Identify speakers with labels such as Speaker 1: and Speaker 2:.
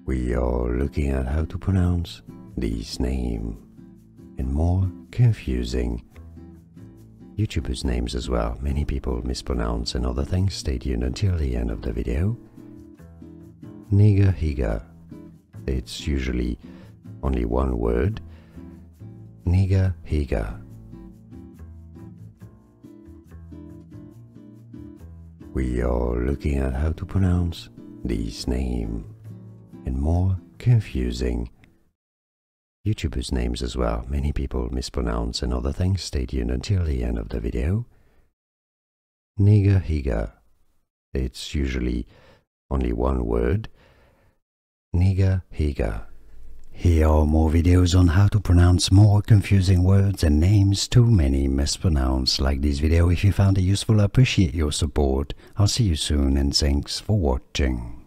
Speaker 1: We are looking at how to pronounce this name and more confusing YouTubers' names as well. Many people mispronounce and other things. Stay tuned until the end of the video. Niga Higa. It's usually only one word. Niga Higa. We are looking at how to pronounce this name and more confusing YouTubers' names as well. Many people mispronounce and other things. Stay tuned until the end of the video. Niga Higa. It's usually only one word. Niga Higa. Here are more videos on how to pronounce more confusing words and names too many mispronounced. Like this video if you found it useful. I appreciate your support. I'll see you soon and thanks for watching.